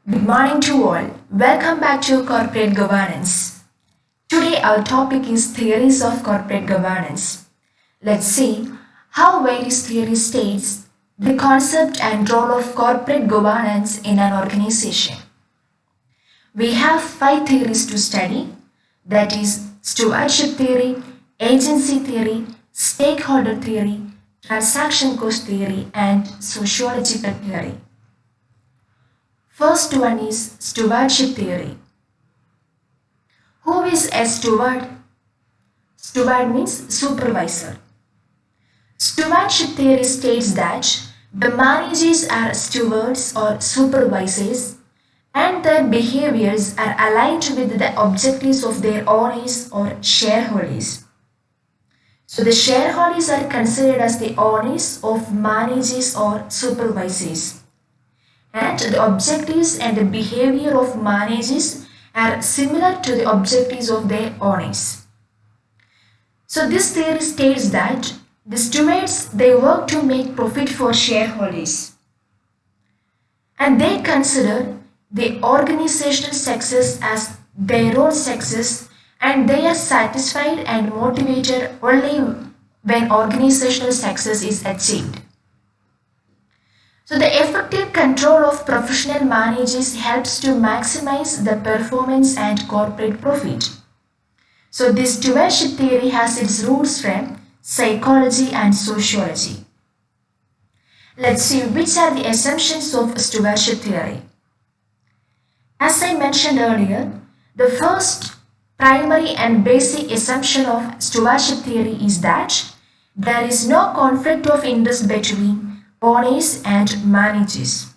Good morning to all. Welcome back to Corporate Governance. Today our topic is theories of corporate governance. Let's see how various theories states the concept and role of corporate governance in an organization. We have 5 theories to study, that is stewardship theory, agency theory, stakeholder theory, transaction cost theory and sociological theory. First one is stewardship theory. Who is a steward? Steward means supervisor. Stewardship theory states that the managers are stewards or supervisors and their behaviors are aligned with the objectives of their owners or shareholders. So the shareholders are considered as the owners of managers or supervisors. And the objectives and the behavior of managers are similar to the objectives of their owners. So this theory states that the stewards they work to make profit for shareholders and they consider the organizational success as their own success and they are satisfied and motivated only when organizational success is achieved. So the effective control of professional managers helps to maximize the performance and corporate profit. So this stewardship theory has its roots from psychology and sociology. Let's see which are the assumptions of stewardship theory. As I mentioned earlier, the first primary and basic assumption of stewardship theory is that there is no conflict of interest between owners and managers.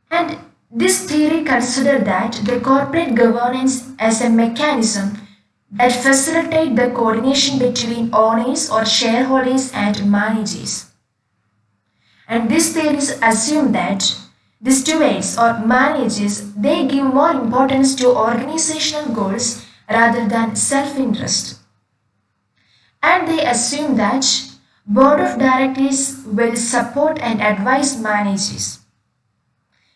And this theory considers that the corporate governance as a mechanism that facilitates the coordination between owners or shareholders and managers. And this theory assumes that the stewards or managers they give more importance to organizational goals rather than self-interest. And they assume that Board of Directors will support and advise managers.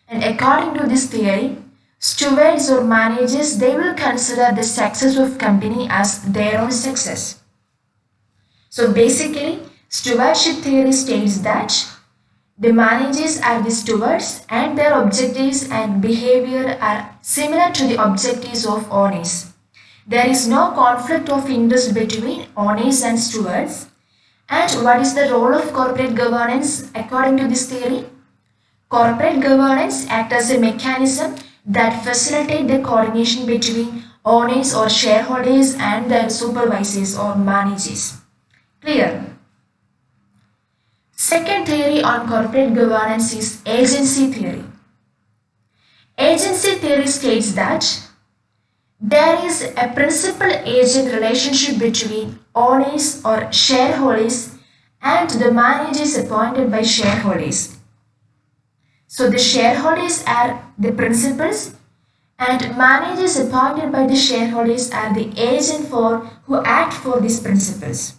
And according to this theory, stewards or managers they will consider the success of company as their own success. So basically, stewardship theory states that the managers are the stewards and their objectives and behavior are similar to the objectives of owners. There is no conflict of interest between owners and stewards. And what is the role of corporate governance according to this theory? Corporate governance acts as a mechanism that facilitates the coordination between owners or shareholders and their supervisors or managers. Clear? Second theory on corporate governance is agency theory. Agency theory states that there is a principal-agent relationship between owners or shareholders and the managers appointed by shareholders. So the shareholders are the principals and managers appointed by the shareholders are the agent who act for these principals.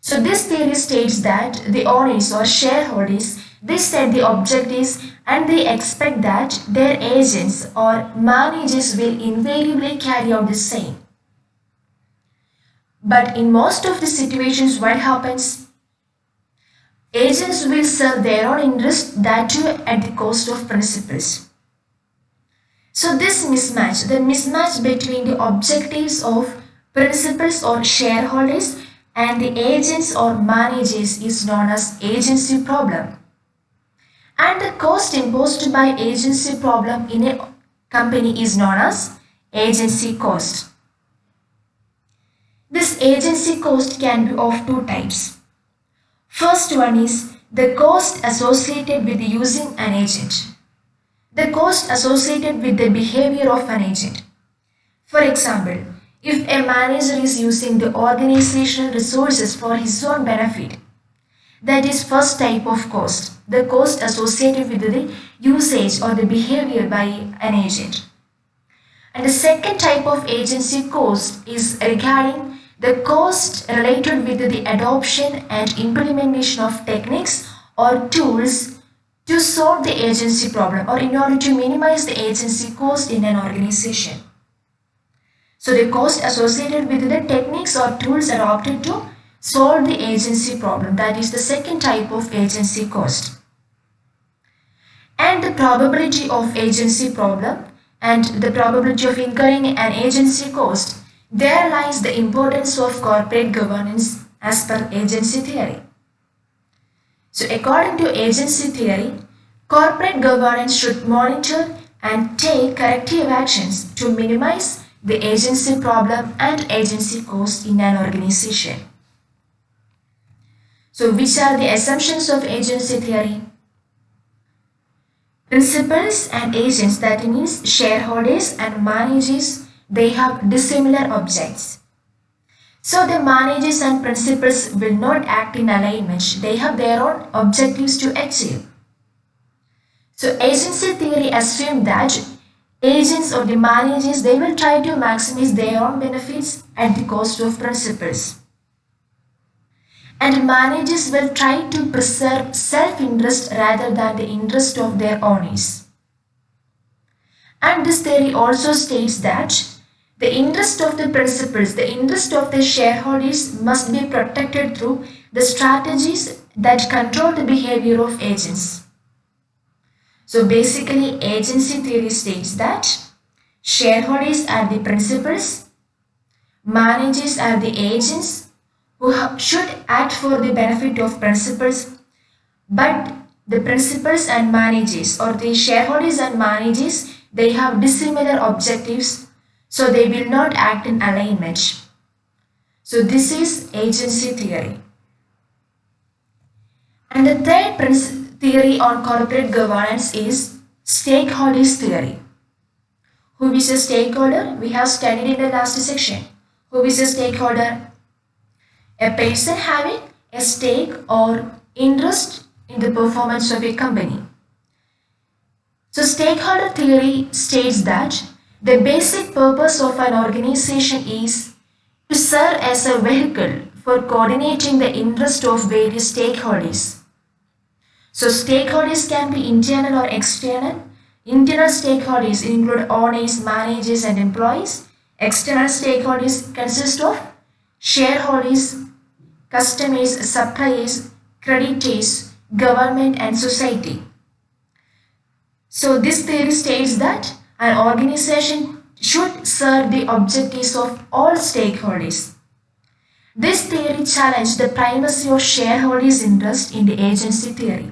So this theory states that the owners or shareholders they set the objectives and they expect that their agents or managers will invariably carry out the same. But in most of the situations, what happens? Agents will serve their own interest, that too at the cost of principals. So this mismatch, the mismatch between the objectives of principals or shareholders and the agents or managers is known as agency problem. And the cost imposed by agency problem in a company is known as agency cost. This agency cost can be of two types. First one is the cost associated with using an agent. The cost associated with the behavior of an agent. For example, if a manager is using the organizational resources for his own benefit, that is first type of cost, the cost associated with the usage or the behavior by an agent. And the second type of agency cost is regarding the cost related with the adoption and implementation of techniques or tools to solve the agency problem or in order to minimize the agency cost in an organization. So the cost associated with the techniques or tools adopted to solve the agency problem, that is the second type of agency cost. And the probability of agency problem and the probability of incurring an agency cost, there lies the importance of corporate governance as per agency theory. So according to agency theory, corporate governance should monitor and take corrective actions to minimize the agency problem and agency cost in an organization. So which are the assumptions of agency theory? Principals and agents, that means shareholders and managers, they have dissimilar objects. So the managers and principals will not act in alignment. They have their own objectives to achieve. So agency theory assumes that agents or the managers, they will try to maximize their own benefits at the cost of principals. And managers will try to preserve self-interest rather than the interest of their owners. And this theory also states that the interest of the principals, the interest of the shareholders must be protected through the strategies that control the behavior of agents. So basically, agency theory states that shareholders are the principals, managers are the agents who should act for the benefit of principals, but the principals and managers or the shareholders and managers, they have dissimilar objectives, so they will not act in alignment. So this is agency theory. And the third theory on corporate governance is stakeholders theory. Who is a stakeholder? We have studied in the last section. Who is a stakeholder? A person having a stake or interest in the performance of a company. So stakeholder theory states that the basic purpose of an organization is to serve as a vehicle for coordinating the interest of various stakeholders. So stakeholders can be internal or external. Internal stakeholders include owners, managers and employees. External stakeholders consist of shareholders, customers, suppliers, creditors, government and society. So this theory states that an organization should serve the objectives of all stakeholders. This theory challenged the primacy of shareholders' interest in the agency theory.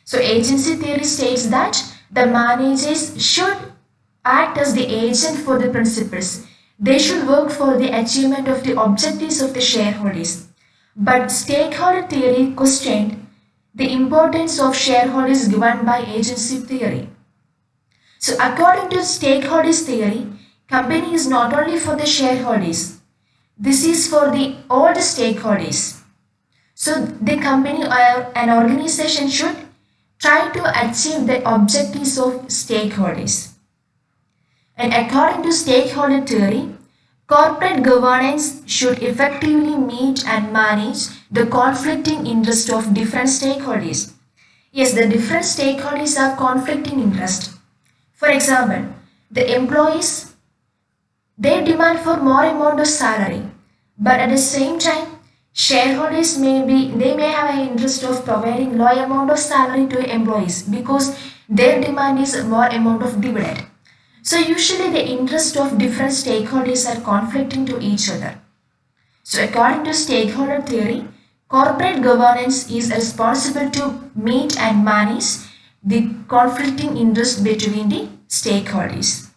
So agency theory states that the managers should act as the agent for the principals. They should work for the achievement of the objectives of the shareholders. But stakeholder theory questioned the importance of shareholders given by agency theory. So according to stakeholders theory, company is not only for the shareholders. This is for all the stakeholders. So the company or an organization should try to achieve the objectives of stakeholders. And according to stakeholder theory, corporate governance should effectively meet and manage the conflicting interests of different stakeholders. Yes, the different stakeholders have conflicting interest. For example, the employees, they demand for more amount of salary, but at the same time, shareholders they may have an interest of providing low amount of salary to employees because their demand is more amount of dividend. So usually the interest of different stakeholders are conflicting to each other. So according to stakeholder theory, corporate governance is responsible to meet and manage the conflicting interest between the stakeholders.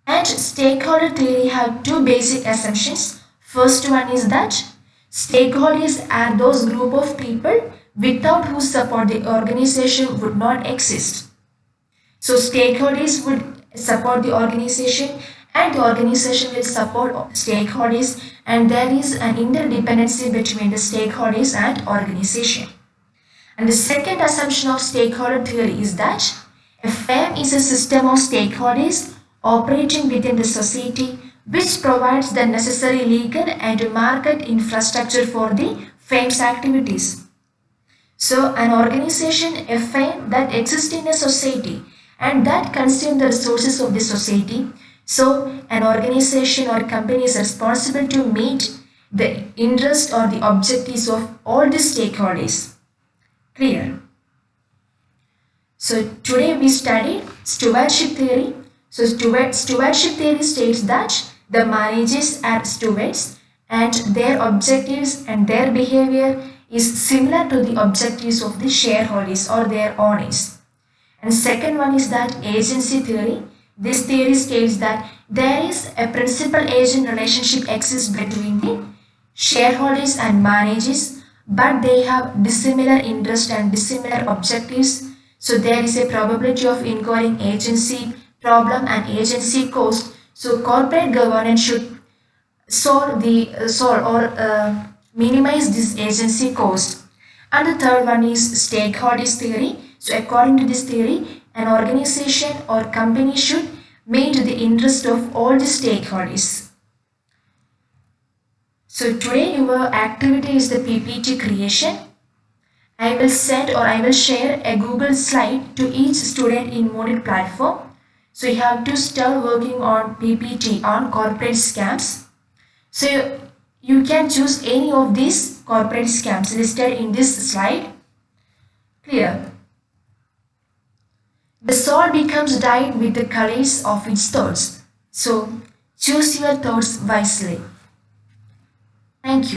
And stakeholder theory have two basic assumptions. First one is that stakeholders are those group of people without whose support the organization would not exist. So stakeholders would support the organization and the organization will support stakeholders, and there is an interdependency between the stakeholders and organization. And the second assumption of stakeholder theory is that a firm is a system of stakeholders operating within the society which provides the necessary legal and market infrastructure for the firm's activities. So an organization, a firm that exists in a society and that consume the resources of the society. So an organization or company is responsible to meet the interest or the objectives of all the stakeholders. Clear? So today we studied stewardship theory. So stewardship theory states that the managers are stewards and their objectives and their behavior is similar to the objectives of the shareholders or their owners. And second one is that agency theory. This theory states that there is a principal agent relationship exists between the shareholders and managers, but they have dissimilar interests and dissimilar objectives. So there is a probability of incurring agency problem and agency cost. So corporate governance should solve or minimize this agency cost. And the third one is stakeholders theory. So according to this theory, an organization or company should meet the interest of all the stakeholders. So today your activity is the PPT creation. I will send or I will share a Google slide to each student in Moodle platform. So you have to start working on PPT on corporate scams. So you can choose any of these corporate scams listed in this slide. Clear? The soul becomes dyed with the colors of its thoughts. So choose your thoughts wisely. Thank you.